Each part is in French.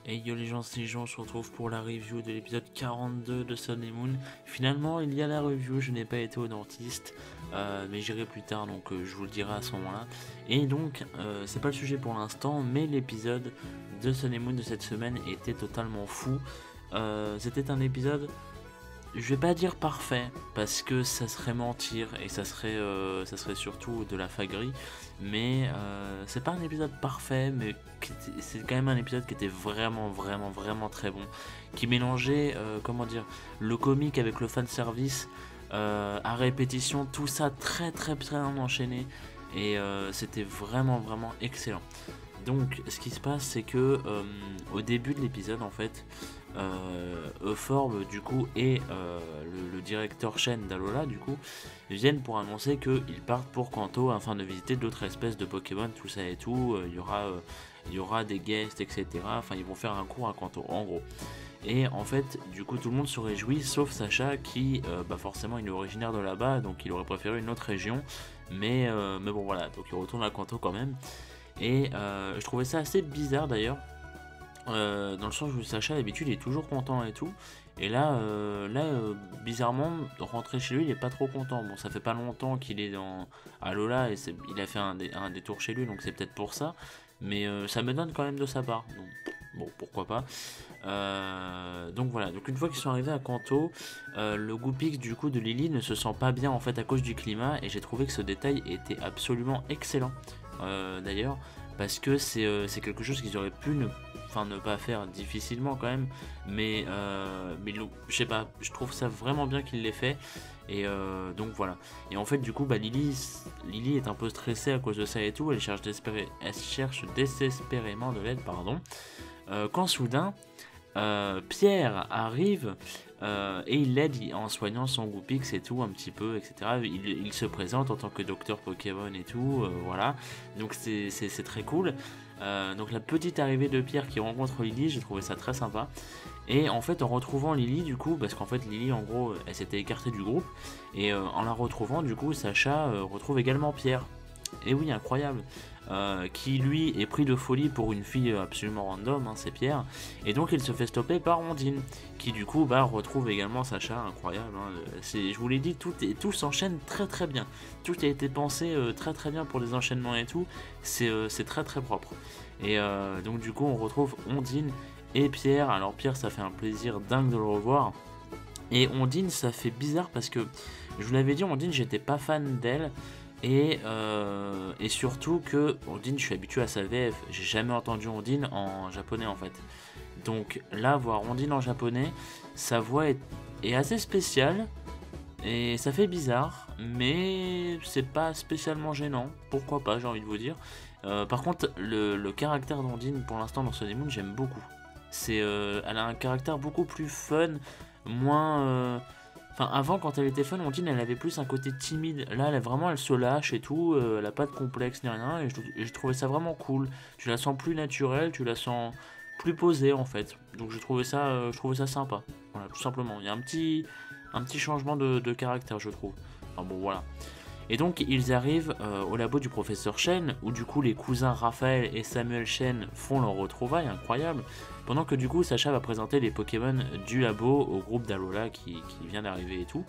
Et yo les gens, on se retrouve pour la review de l'épisode 42 de Sun et Moon. Finalement, il y a la review, je n'ai pas été au dentiste, mais j'irai plus tard, donc je vous le dirai à ce moment-là. Et donc, c'est pas le sujet pour l'instant, mais l'épisode de Sun et Moon de cette semaine était totalement fou. C'était un épisode, je vais pas dire parfait, parce que ça serait mentir, et ça serait surtout de la faguerie, mais c'est pas un épisode parfait, mais c'est quand même un épisode qui était vraiment très bon, qui mélangeait, comment dire, le comique avec le fanservice, à répétition, tout ça très bien enchaîné, et c'était vraiment excellent. Donc, ce qui se passe, c'est que au début de l'épisode, en fait, Euphorbe, du coup, et le directeur Shen d'Alola, du coup, viennent pour annoncer qu'ils partent pour Kanto afin de visiter d'autres espèces de Pokémon, tout ça et tout. Il y aura des guests, etc. Enfin, ils vont faire un cours à Kanto, en gros. Et en fait, du coup, tout le monde se réjouit, sauf Sacha qui, forcément, il est originaire de là-bas, donc il aurait préféré une autre région. Mais bon, voilà, donc il retourne à Kanto quand même. Et je trouvais ça assez bizarre d'ailleurs, dans le sens où Sacha d'habitude il est toujours content et tout. Et là, bizarrement, rentrer chez lui, il est pas trop content. Bon, ça fait pas longtemps qu'il est à Lola et il a fait un détour chez lui, donc c'est peut-être pour ça. Mais ça me donne quand même de sa part. Donc, bon, pourquoi pas. Donc voilà, donc une fois qu'ils sont arrivés à Kanto, le Goupix du coup de Lily ne se sent pas bien en fait à cause du climat. Et j'ai trouvé que ce détail était absolument excellent. D'ailleurs, parce que c'est quelque chose qu'ils auraient pu ne pas faire difficilement quand même, mais je sais pas, je trouve ça vraiment bien qu'il l'ait fait. Et donc voilà. Et en fait, du coup, Lily est un peu stressée à cause de ça et tout. Elle cherche désespérément de l'aide, pardon. Quand soudain, Pierre arrive et il l'aide en soignant son Goupix et tout un petit peu, etc. Il se présente en tant que docteur Pokémon et tout, voilà. Donc c'est très cool. Donc la petite arrivée de Pierre qui rencontre Lily, j'ai trouvé ça très sympa. Et en fait en retrouvant Lily du coup, parce qu'en fait Lily en gros elle s'était écartée du groupe, et en la retrouvant du coup Sacha retrouve également Pierre. Et oui, incroyable. Qui lui est pris de folie pour une fille absolument random, hein, c'est Pierre, et donc il se fait stopper par Ondine, qui du coup retrouve également Sacha, incroyable, hein. Je vous l'ai dit, tout s'enchaîne très bien, tout a été pensé très bien pour les enchaînements et tout, c'est très propre, et donc du coup on retrouve Ondine et Pierre. Alors Pierre, ça fait un plaisir dingue de le revoir, et Ondine, ça fait bizarre parce que je vous l'avais dit, Ondine, j'étais pas fan d'elle. Et surtout que Ondine, je suis habitué à sa VF, j'ai jamais entendu Ondine en japonais en fait. Donc là, voir Ondine en japonais, sa voix est assez spéciale et ça fait bizarre, mais c'est pas spécialement gênant, pourquoi pas, j'ai envie de vous dire. Par contre, le caractère d'Ondine pour l'instant dans ce Moon, j'aime beaucoup. Elle a un caractère beaucoup plus fun, moins. Enfin, avant, quand elle était fun, Ondine, elle avait plus un côté timide. Là, elle se lâche et tout. Elle a pas de complexe ni rien. Et je trouvais ça vraiment cool. Tu la sens plus naturelle, tu la sens plus posée en fait. Donc, je trouvais ça sympa. Voilà, tout simplement. Il y a un petit changement de caractère, je trouve. Enfin, bon, voilà. Et donc, ils arrivent au labo du professeur Shen, où du coup, les cousins Raphaël et Samuel Shen font leur retrouvaille, incroyable. Pendant que du coup, Sacha va présenter les Pokémon du labo au groupe d'Alola qui vient d'arriver et tout.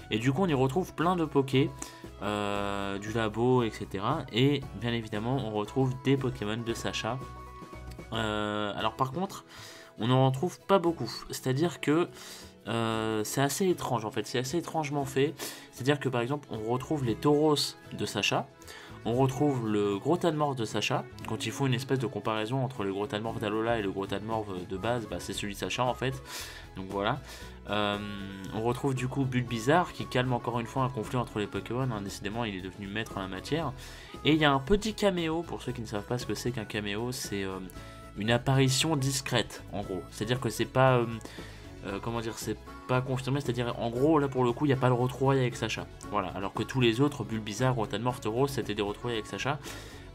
Et du coup, on y retrouve plein de Poké du labo, etc. Et bien évidemment, on retrouve des Pokémon de Sacha. Alors par contre, on n'en retrouve pas beaucoup. C'est-à-dire que c'est assez étrange en fait, c'est assez étrangement fait. C'est-à-dire que par exemple, on retrouve les Tauros de Sacha, on retrouve le gros Tanmorph de Sacha. Quand ils font une espèce de comparaison entre le gros Tanmorph d'Alola et le gros Tanmorph de base, c'est celui de Sacha en fait. Donc voilà. On retrouve du coup Bulbizarre qui calme encore une fois un conflit entre les Pokémon, hein. Décidément, il est devenu maître en la matière. Et il y a un petit caméo, pour ceux qui ne savent pas ce que c'est qu'un caméo, c'est une apparition discrète en gros. C'est-à-dire que c'est pas. Comment dire, c'est pas confirmé, c'est-à-dire en gros là pour le coup il n'y a pas de retrouvailles avec Sacha, voilà, alors que tous les autres, Bulbizarre, Rotanmorph, Tauros, c'était des retrouvailles avec Sacha.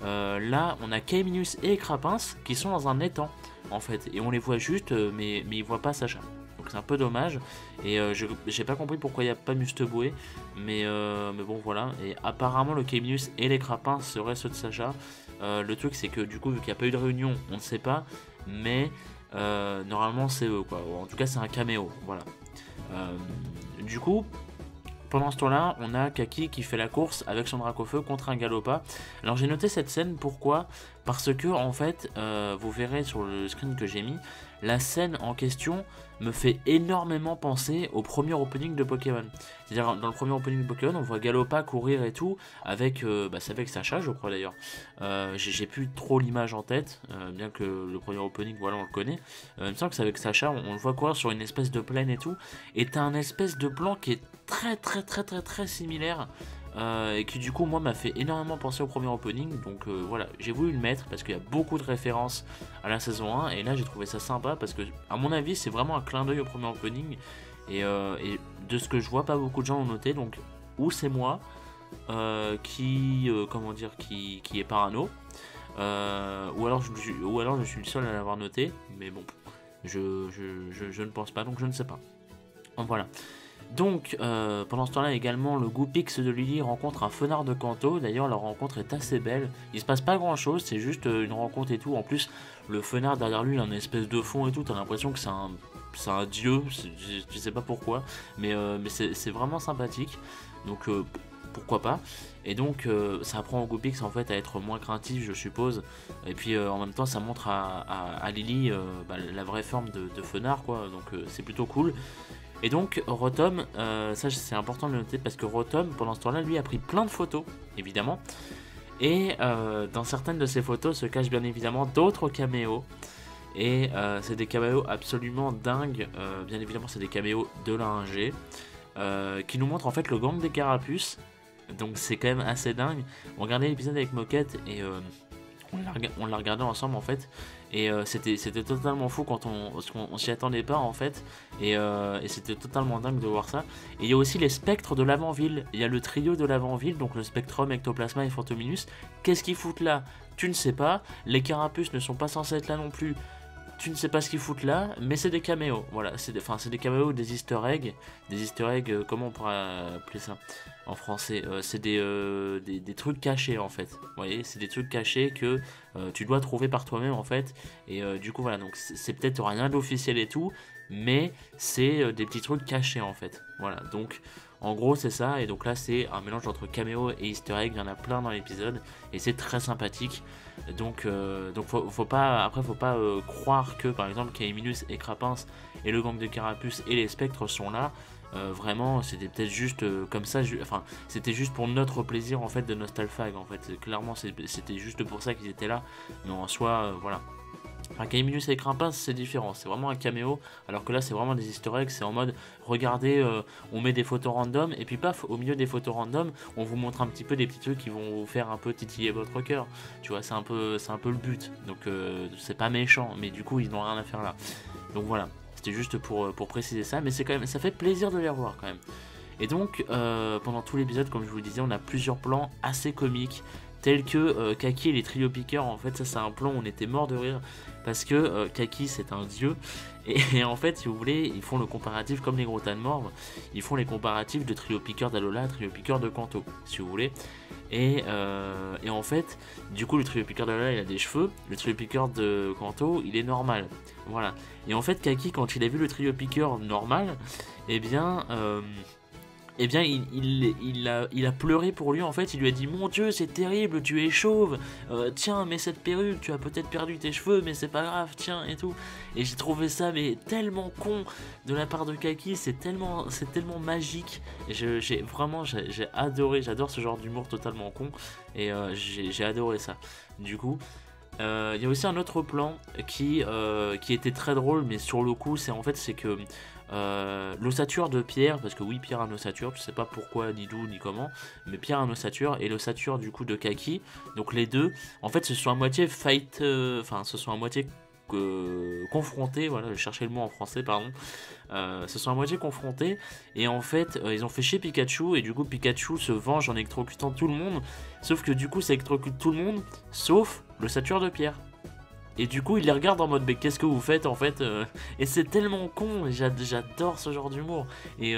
Là on a Kaiminus et Crapins qui sont dans un étang en fait, et on les voit juste mais ils voient pas Sacha, donc c'est un peu dommage, et j'ai pas compris pourquoi il n'y a pas Musteboué, mais bon voilà, et apparemment le Kaiminus et les Crapins seraient ceux de Sacha. Le truc c'est que du coup vu qu'il n'y a pas eu de réunion, on ne sait pas, mais Normalement c'est eux quoi, ou en tout cas c'est un caméo, voilà. Du coup, pendant ce temps-là, on a Kaki qui fait la course avec son Dracofeu contre un Gallopa. Alors j'ai noté cette scène, pourquoi? Parce que en fait, vous verrez sur le screen que j'ai mis, la scène en question me fait énormément penser au premier opening de Pokémon. C'est-à-dire dans le premier opening de Pokémon, on voit Gallopa courir et tout, avec, c'est avec Sacha je crois d'ailleurs. J'ai plus trop l'image en tête, bien que le premier opening, voilà, on le connaît. Il me semble que c'est avec Sacha, on le voit courir sur une espèce de plaine et tout, et t'as un espèce de plan qui est très similaire, et qui du coup moi m'a fait énormément penser au premier opening. Donc voilà, j'ai voulu le mettre parce qu'il y a beaucoup de références à la saison 1, et là j'ai trouvé ça sympa parce que à mon avis c'est vraiment un clin d'œil au premier opening, et de ce que je vois pas beaucoup de gens l'ont noté, donc ou c'est moi comment dire, qui est parano, ou alors je suis le seul à l'avoir noté, mais bon, je ne pense pas, donc je ne sais pas. Voilà. Donc, pendant ce temps-là également, le Goupix de Lily rencontre un Fenard de Kanto. D'ailleurs, leur rencontre est assez belle. Il se passe pas grand-chose, c'est juste une rencontre et tout. En plus, le Fenard derrière lui, il a une espèce de fond et tout. T'as l'impression que c'est un dieu, je sais pas pourquoi. Mais c'est vraiment sympathique. Donc, pourquoi pas. Et donc, ça apprend au Goupix en fait à être moins craintif, je suppose. Et puis, en même temps, ça montre à Lily la vraie forme de Fenard, quoi. Donc, c'est plutôt cool. Et donc Rotom, ça c'est important de le noter parce que Rotom pendant ce temps-là lui a pris plein de photos évidemment, et dans certaines de ces photos se cachent bien évidemment d'autres caméos, et c'est des caméos absolument dingues. Bien évidemment c'est des caméos de l'ANG qui nous montrent en fait le gang des Carapuces, donc c'est quand même assez dingue. On regardait l'épisode avec Moquette et on l'a regardé ensemble en fait, et c'était totalement fou quand on s'y attendait pas en fait, et c'était totalement dingue de voir ça. Et il y a aussi les spectres de l'avant-ville, il y a le trio de l'avant-ville, donc le Spectrum, Ectoplasma et Phantominus. Qu'est-ce qu'ils foutent là? Tu ne sais pas, les Carapuces ne sont pas censés être là non plus. Tu ne sais pas ce qu'ils foutent là, mais c'est des caméos. Voilà, c'est des caméos, des easter eggs. Des easter eggs, comment on pourrait appeler ça en français? C'est des trucs cachés en fait. Vous voyez, c'est des trucs cachés que tu dois trouver par toi-même en fait. Et du coup, voilà, donc c'est peut-être rien d'officiel et tout, mais c'est des petits trucs cachés en fait. Voilà, donc en gros c'est ça. Et donc là c'est un mélange entre caméo et easter egg. Il y en a plein dans l'épisode et c'est très sympathique. Donc faut pas croire que par exemple Kaiminus et Crapince et le gang de Carapuce et les spectres sont là. Vraiment c'était peut-être juste comme ça, enfin c'était juste pour notre plaisir en fait de Nostalfag en fait. Clairement c'était juste pour ça qu'ils étaient là, mais en soi voilà. Enfin, Kaiminus et Crapince c'est différent, c'est vraiment un caméo, alors que là c'est vraiment des easter eggs. C'est en mode regardez, on met des photos random et puis paf, au milieu des photos random on vous montre un petit peu des petits trucs qui vont vous faire un peu titiller votre cœur, tu vois. C'est un peu le but, donc c'est pas méchant, mais du coup ils n'ont rien à faire là. Donc voilà, c'était juste pour préciser ça, mais c'est quand même, ça fait plaisir de les revoir quand même. Et donc pendant tout l'épisode, comme je vous le disais, on a plusieurs plans assez comiques, tels que Kaki et les trio piqueurs. En fait ça c'est un plan où on était mort de rire, parce que Kaki c'est un dieu, et en fait si vous voulez ils font le comparatif comme les gros tas de morts, ils font les comparatifs de trio piqueur d'Alola, trio piqueur de Kanto si vous voulez, et en fait du coup le trio piqueur d'Alola il a des cheveux, le trio piqueur de Kanto il est normal, voilà. Et en fait Kaki quand il a vu le trio piqueur normal, eh bien il a pleuré pour lui en fait. Il lui a dit mon Dieu c'est terrible, tu es chauve, tiens mets cette perruque, tu as peut-être perdu tes cheveux mais c'est pas grave, tiens et tout. Et j'ai trouvé ça mais tellement con de la part de Kaki, c'est tellement magique. J'ai adoré, j'adore ce genre d'humour totalement con, et j'ai adoré ça. Du coup il y a aussi un autre plan qui était très drôle, mais sur le coup c'est que l'ossature de Pierre, parce que oui Pierre a une ossature, je sais pas pourquoi ni d'où ni comment, mais Pierre a une ossature, et l'ossature du coup de Kaki, donc les deux en fait se sont à moitié confrontés, voilà, je cherchais le mot en français, pardon, se sont à moitié confrontés, et en fait ils ont fait chier Pikachu, et du coup Pikachu se venge en électrocutant tout le monde, sauf que du coup ça électrocute tout le monde sauf l'ossature de Pierre. Et du coup, il les regarde en mode mais qu'est-ce que vous faites en fait, et c'est tellement con, j'adore ce genre d'humour. Et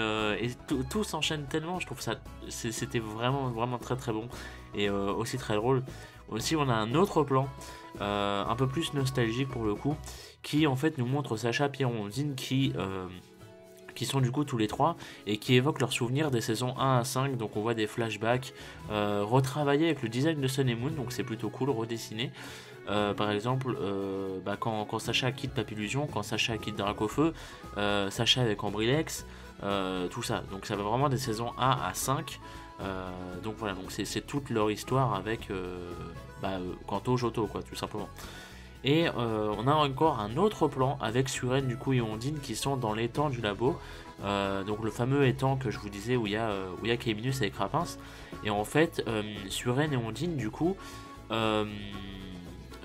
tout s'enchaîne tellement, je trouve ça. C'était vraiment très très bon. Et aussi très drôle. Aussi, on a un autre plan, un peu plus nostalgique pour le coup, qui en fait nous montre Sacha, Pierre et Ondine qui sont du coup tous les trois et qui évoquent leurs souvenirs des saisons 1 à 5. Donc on voit des flashbacks retravaillés avec le design de Sun et Moon, donc c'est plutôt cool, redessiné. Par exemple, quand Sacha quitte Papillusion, quand Sacha quitte Dracofeu, Sacha avec Ambrilex, tout ça. Donc ça va vraiment des saisons 1 à 5. Donc voilà, donc c'est toute leur histoire avec Kanto, Johto, quoi, tout simplement. Et on a encore un autre plan avec Suren du coup et Ondine qui sont dans l'étang du labo. Donc le fameux étang que je vous disais où il y a Caeminus avec Rapins. Et en fait, Suren et Ondine du coup,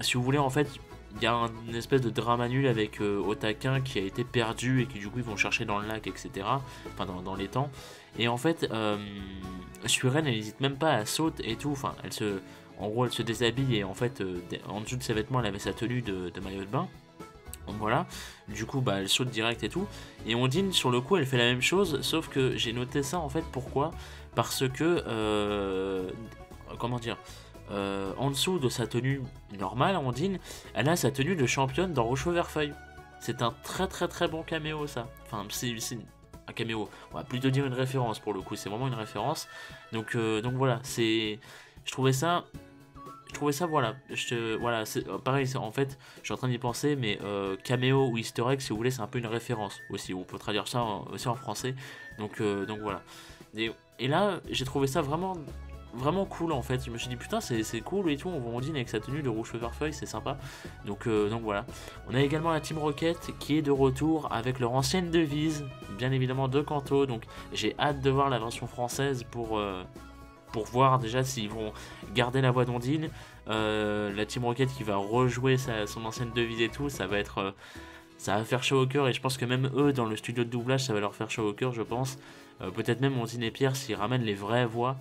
si vous voulez, en fait, il y a une espèce de drama nul avec Otakin qui a été perdu et qui du coup ils vont chercher dans le lac, etc. Enfin dans l'étang. Et en fait, Suren elle n'hésite même pas à sauter et tout. Enfin, en gros, elle se déshabille et en fait, en dessous de ses vêtements, elle avait sa tenue de maillot de bain. Donc voilà, du coup, elle saute direct et tout. Et Ondine, sur le coup, elle fait la même chose, sauf que j'ai noté ça en fait, pourquoi? Parce que, comment dire, en dessous de sa tenue normale, Ondine, elle a sa tenue de championne dans Rochefort Verfeuille. C'est un très très très bon caméo, ça. Enfin, c'est un caméo, on va plutôt dire une référence pour le coup, c'est vraiment une référence. Donc voilà, je trouvais ça, voilà, c'est pareil, en fait, je suis en train d'y penser, mais caméo ou easter egg, si vous voulez, c'est un peu une référence aussi, on peut traduire ça aussi en français, donc voilà. Et là, j'ai trouvé ça vraiment, vraiment cool en fait, je me suis dit putain, c'est cool et tout, on voit Ondine avec sa tenue de rouge feu vert feuille, c'est sympa, donc voilà. On a également la Team Rocket qui est de retour avec leur ancienne devise, bien évidemment de Kanto, donc j'ai hâte de voir la version française pour voir déjà s'ils vont garder la voix d'Ondine. La Team Rocket qui va rejouer son ancienne devise et tout, ça va faire chaud au cœur, et je pense que même eux dans le studio de doublage ça va leur faire chaud au cœur, je pense. Peut-être même Ondine et Pierre s'ils ramènent les vraies voix.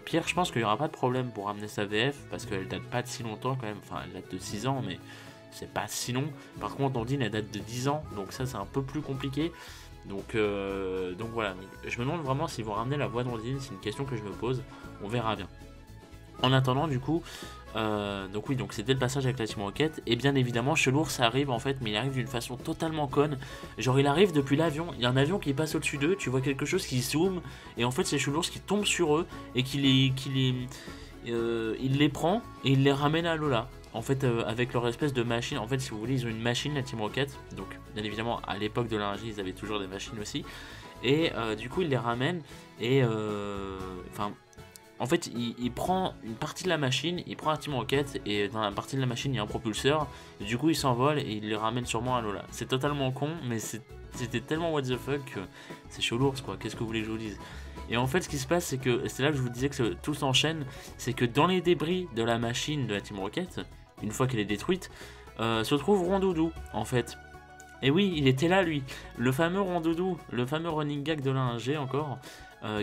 Pierre, je pense qu'il n'y aura pas de problème pour ramener sa VF parce qu'elle date pas de si longtemps quand même, enfin elle date de 6 ans, mais c'est pas si long. Par contre Ondine elle date de 10 ans, donc ça c'est un peu plus compliqué. Donc voilà, je me demande vraiment s'ils vont ramener la voix d'Ondine, c'est une question que je me pose, on verra bien. En attendant du coup, donc c'était le passage avec la Team Rocket, et bien évidemment Chelours ça arrive en fait, mais il arrive d'une façon totalement conne, genre il arrive depuis l'avion, il y a un avion qui passe au-dessus d'eux, tu vois quelque chose qui zoome, et en fait c'est Chelours qui tombe sur eux, et il les prend, et il les ramène à Lola. En fait, avec leur espèce de machine, en fait, si vous voulez, ils ont une machine, la Team Rocket. Donc, bien évidemment, à l'époque de l'Ingie, ils avaient toujours des machines aussi. Et du coup, il les ramène. Et en fait, il prend une partie de la machine, il prend la Team Rocket. Et dans la partie de la machine, il y a un propulseur. Et du coup, il s'envole et il les ramène sûrement à Lola. C'est totalement con, mais c'était tellement what the fuck que c'est chaud lourd, quoi. Qu'est-ce que vous voulez que je vous dise? Et en fait, ce qui se passe, c'est que c'est là que je vous disais que tout s'enchaîne. C'est que dans les débris de la machine de la Team Rocket, une fois qu'elle est détruite, se trouve Rondoudou en fait. Et oui, il était là lui, le fameux Rondoudou, le fameux running gag de l'A1G encore,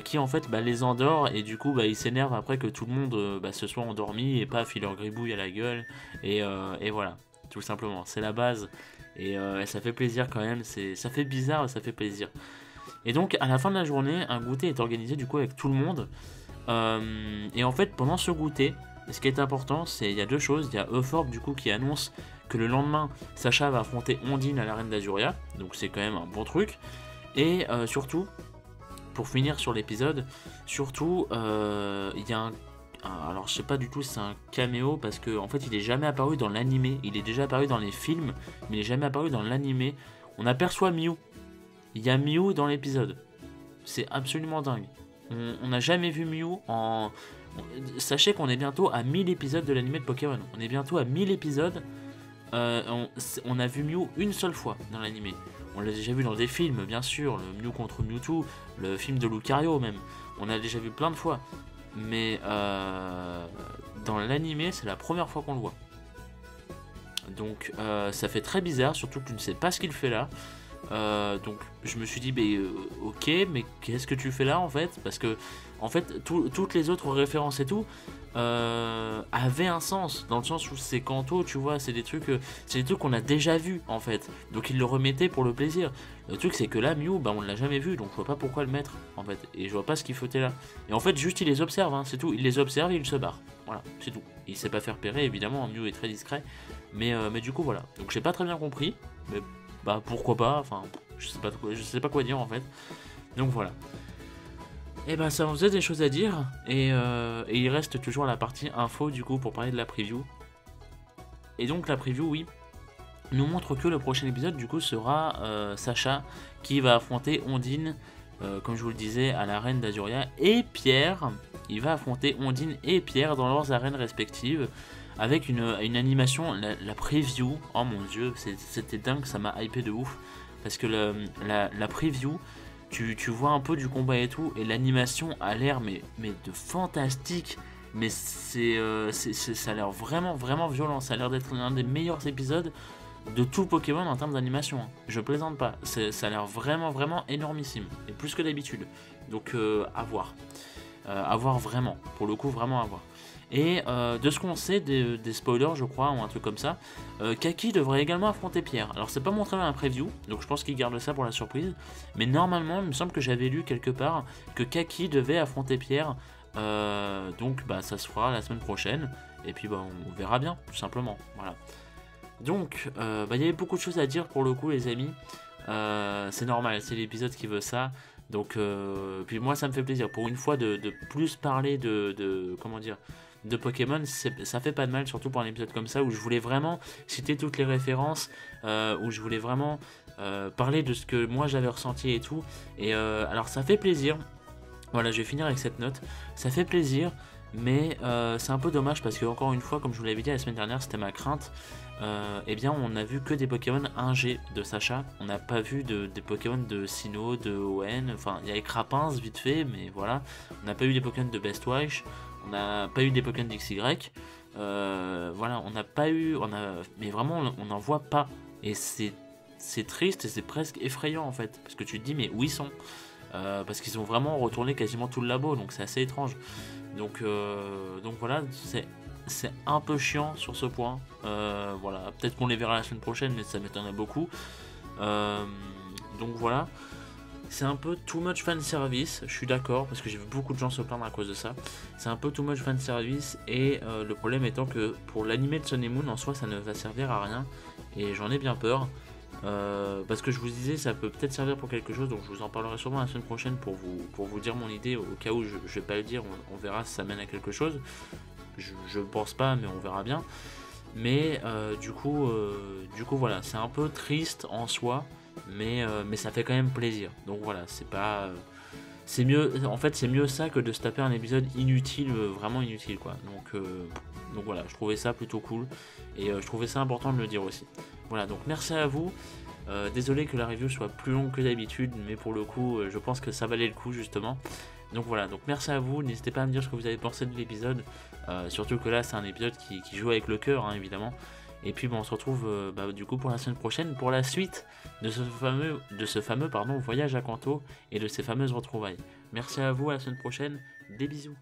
qui en fait les endort et du coup il s'énerve après que tout le monde se soit endormi et paf, il leur gribouille à la gueule et voilà, tout simplement, c'est la base et ça fait plaisir quand même, ça fait bizarre, ça fait plaisir. Et donc à la fin de la journée, un goûter est organisé du coup avec tout le monde et en fait pendant ce goûter, ce qui est important, c'est il y a deux choses. Il y a Euphorbe du coup qui annonce que le lendemain, Sacha va affronter Ondine à l'arène d'Azuria, donc c'est quand même un bon truc. Et surtout, pour finir sur l'épisode, il y a alors je sais pas du tout si c'est un caméo parce que en fait il est jamais apparu dans l'animé. Il est déjà apparu dans les films, mais il est jamais apparu dans l'animé. On aperçoit Mew. Il y a Mew dans l'épisode. C'est absolument dingue. On n'a jamais vu Mew en... Sachez qu'on est bientôt à 1000 épisodes de l'anime de Pokémon. On est bientôt à 1000 épisodes. On a vu Mew une seule fois dans l'anime. On l'a déjà vu dans des films, bien sûr. Le Mew contre Mewtwo, le film de Lucario même. On l'a déjà vu plein de fois. Mais dans l'anime, c'est la première fois qu'on le voit. Donc ça fait très bizarre, surtout que tu ne sais pas ce qu'il fait là. Donc je me suis dit, ok, mais qu'est-ce que tu fais là en fait? Parce que en fait, toutes les autres références et tout avaient un sens, dans le sens où c'est Kanto, tu vois, c'est des trucs qu'on a déjà vus en fait. Donc ils le remettaient pour le plaisir. Le truc c'est que là, Mew, on l'a jamais vu, donc je vois pas pourquoi le mettre en fait. Et je vois pas ce qu'il foutait là. Et en fait, juste il les observe, hein, c'est tout. Il les observe et il se barre. Voilà, c'est tout. Il sait pas faire pérer, évidemment, Mew est très discret. Mais du coup, voilà. Donc j'ai pas très bien compris, mais pourquoi pas, enfin je sais pas quoi dire en fait. Donc voilà. Et ça en faisait des choses à dire, et il reste toujours la partie info du coup pour parler de la preview. Et donc la preview, oui, nous montre que le prochain épisode du coup sera Sacha qui va affronter Ondine, comme je vous le disais, à l'arène d'Azuria, et Pierre, il va affronter Ondine et Pierre dans leurs arènes respectives, avec une animation, la preview, oh mon dieu, c'était dingue, ça m'a hypé de ouf, parce que la preview, tu vois un peu du combat et tout, et l'animation a l'air mais de fantastique, mais ça a l'air vraiment vraiment violent, ça a l'air d'être l'un des meilleurs épisodes de tout Pokémon en termes d'animation, hein. Je plaisante pas, ça a l'air vraiment vraiment énormissime, et plus que d'habitude, donc à voir vraiment, pour le coup vraiment à voir. Et de ce qu'on sait des spoilers, je crois, ou un truc comme ça, Kaki devrait également affronter Pierre. Alors c'est pas montré dans la preview, donc je pense qu'il garde ça pour la surprise, mais normalement il me semble que j'avais lu quelque part que Kaki devait affronter Pierre, donc ça se fera la semaine prochaine, et puis on verra bien, tout simplement, voilà. Donc il y avait beaucoup de choses à dire pour le coup les amis, c'est normal, c'est l'épisode qui veut ça. Donc puis moi ça me fait plaisir pour une fois de plus parler de comment dire, de Pokémon, ça fait pas de mal, surtout pour un épisode comme ça où je voulais vraiment citer toutes les références, où je voulais vraiment parler de ce que moi j'avais ressenti et tout. Et alors ça fait plaisir, voilà, je vais finir avec cette note, ça fait plaisir, mais c'est un peu dommage parce que encore une fois, comme je vous l'avais dit la semaine dernière, c'était ma crainte. Eh bien on a vu que des Pokémon 1G de Sacha, on n'a pas vu des Pokémon de Sinnoh, de ON, enfin il y a les Crapins vite fait, mais voilà, on n'a pas eu des Pokémon de Bestwish, on n'a pas eu des Pokémon d'XY, voilà, on n'a pas eu, mais vraiment on n'en voit pas, et c'est triste et c'est presque effrayant en fait, parce que tu te dis mais où ils sont, parce qu'ils ont vraiment retourné quasiment tout le labo, donc c'est assez étrange, donc voilà, c'est un peu chiant sur ce point, voilà, peut-être qu'on les verra la semaine prochaine, mais ça m'étonnerait beaucoup, donc voilà, c'est un peu too much fan service, je suis d'accord, parce que j'ai vu beaucoup de gens se plaindre à cause de ça, c'est un peu too much fan service, et le problème étant que pour l'animé de Sun et Moon, en soi ça ne va servir à rien, et j'en ai bien peur, parce que je vous disais ça peut peut-être servir pour quelque chose, donc je vous en parlerai sûrement la semaine prochaine pour vous dire mon idée, au cas où je vais pas le dire, on verra si ça mène à quelque chose, je pense pas, mais on verra bien. Mais du coup voilà, c'est un peu triste en soi, mais ça fait quand même plaisir. Donc voilà, c'est pas, c'est mieux. En fait, c'est mieux ça que de se taper un épisode inutile, vraiment inutile quoi. Donc voilà, je trouvais ça plutôt cool et je trouvais ça important de le dire aussi. Voilà, donc merci à vous. Désolé que la review soit plus longue que d'habitude, mais pour le coup, je pense que ça valait le coup justement. Donc voilà, donc merci à vous, n'hésitez pas à me dire ce que vous avez pensé de l'épisode, surtout que là c'est un épisode qui joue avec le cœur, hein, évidemment. Et puis on se retrouve du coup pour la semaine prochaine, pour la suite de ce fameux voyage à Kanto et de ces fameuses retrouvailles. Merci à vous, à la semaine prochaine, des bisous.